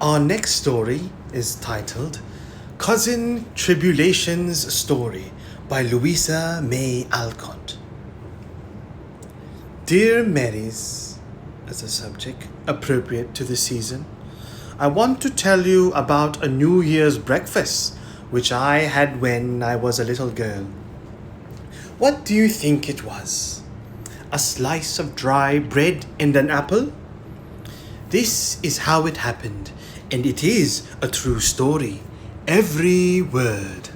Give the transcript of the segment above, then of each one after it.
Our next story is titled Cousin Tribulation's Story by Louisa May Alcott. Dear Marys, as a subject appropriate to the season, I want to tell you about a New Year's breakfast which I had when I was a little girl. What do you think it was? A slice of dry bread and an apple? This is how it happened, and it is a true story, every word.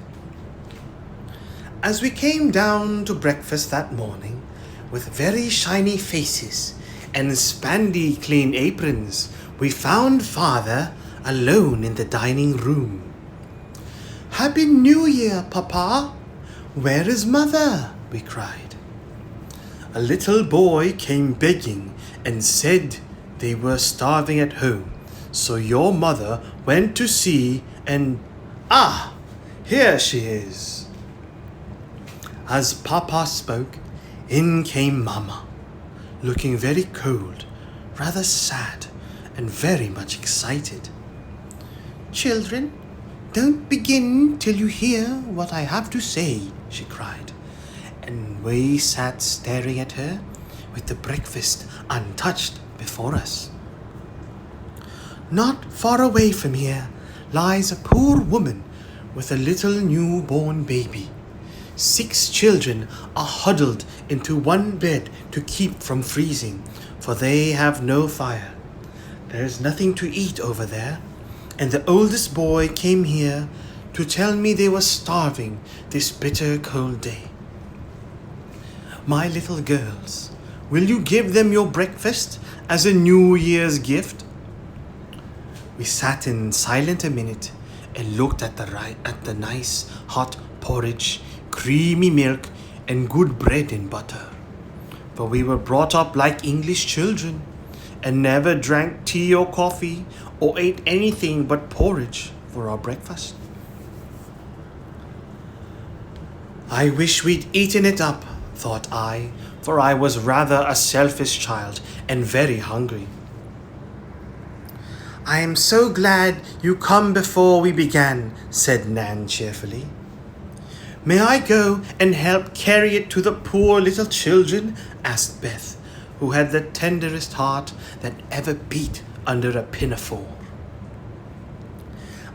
As we came down to breakfast that morning, with very shiny faces and spandy clean aprons, we found Father alone in the dining room. "Happy New Year, Papa! Where is Mother?" we cried. A little boy came begging and said they were starving at home, so your mother went to see and here she is. As Papa spoke, in came Mama, looking very cold, rather sad, and very much excited. "Children, don't begin till you hear what I have to say," she cried. And we sat staring at her with the breakfast untouched before us. Not far away from here lies a poor woman with a little newborn baby. 6 children are huddled into one bed to keep from freezing, for they have no fire. There is nothing to eat over there, and the oldest boy came here to tell me they were starving this bitter cold day. My little girls, will you give them your breakfast as a New Year's gift? We sat in silent a minute and looked at the nice hot porridge, creamy milk, and good bread and butter. For we were brought up like English children and never drank tea or coffee or ate anything but porridge for our breakfast. I wish we'd eaten it up, thought I, for I was rather a selfish child and very hungry. "I am so glad you come before we began," said Nan cheerfully. "May I go and help carry it to the poor little children?" asked Beth, who had the tenderest heart that ever beat under a pinafore.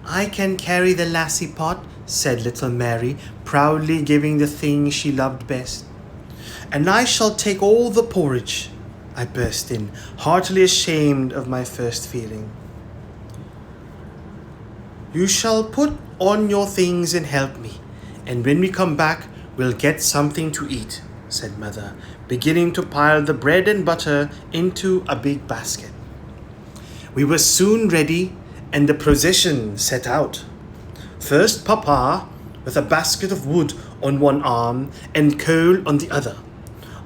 "I can carry the lassie pot," said little Mary, proudly giving the thing she loved best. "And I shall take all the porridge," I burst in, heartily ashamed of my first feeling. "You shall put on your things and help me, and when we come back, we'll get something to eat," said Mother, beginning to pile the bread and butter into a big basket. We were soon ready, and the procession set out. First Papa, with a basket of wood on one arm and coal on the other.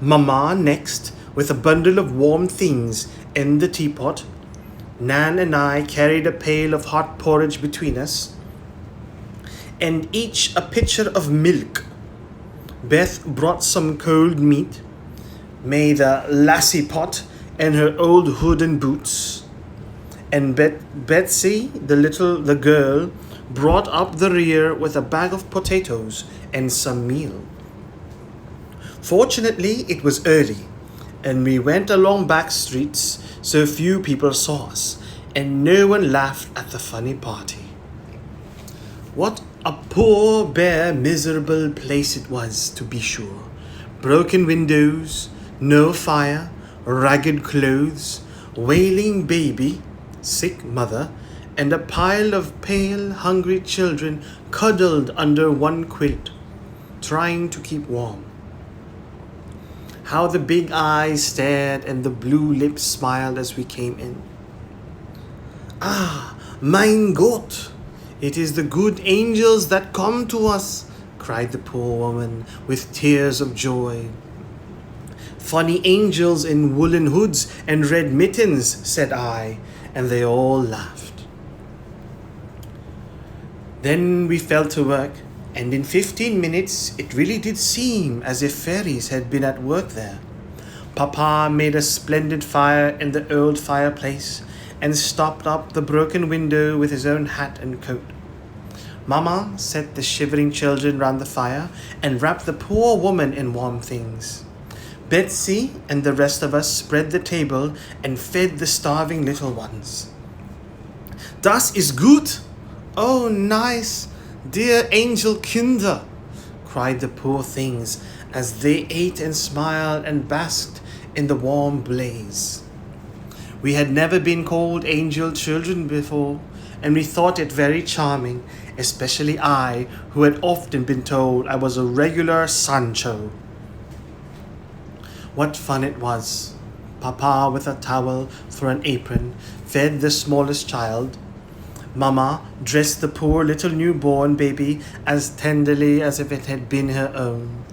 Mama next, with a bundle of warm things in the teapot. Nan and I carried a pail of hot porridge between us, and each a pitcher of milk. Beth brought some cold meat, made a lassie pot and her old hood and boots, and Betsy, the girl, brought up the rear with a bag of potatoes and some meal. Fortunately, it was early, and we went along back streets, so few people saw us, and no one laughed at the funny party. What a poor, bare, miserable place it was, to be sure. Broken windows, no fire, ragged clothes, wailing baby, sick mother, and a pile of pale, hungry children cuddled under one quilt, trying to keep warm. How the big eyes stared and the blue lips smiled as we came in. "Ah, mein Gott! It is the good angels that come to us," cried the poor woman with tears of joy. "Funny angels in woolen hoods and red mittens," said I, and they all laughed. Then we fell to work, and in 15 minutes it really did seem as if fairies had been at work there. Papa made a splendid fire in the old fireplace, and stopped up the broken window with his own hat and coat. Mama set the shivering children round the fire and wrapped the poor woman in warm things. Betsy and the rest of us spread the table and fed the starving little ones. Das ist gut! Oh, nice! Dear angel Kinder! Cried the poor things as they ate and smiled and basked in the warm blaze. We had never been called angel children before, and we thought it very charming, especially I, who had often been told I was a regular Sancho. What fun it was! Papa, with a towel for an apron, fed the smallest child. Mama dressed the poor little newborn baby as tenderly as if it had been her own.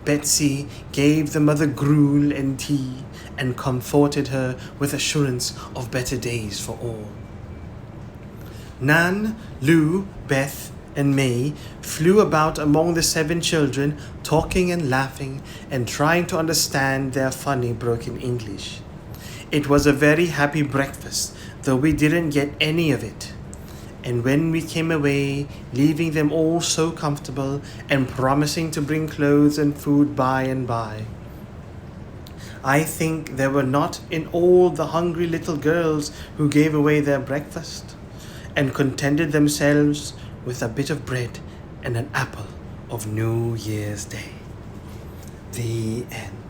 Betsy gave the mother gruel and tea and comforted her with assurance of better days for all. Nan, Lou, Beth, and May flew about among the 7 children, talking and laughing and trying to understand their funny broken English. It was a very happy breakfast, though we didn't get any of it. And when we came away, leaving them all so comfortable and promising to bring clothes and food by and by, I think there were not in all the hungry little girls who gave away their breakfast and contented themselves with a bit of bread and an apple of New Year's Day. The end.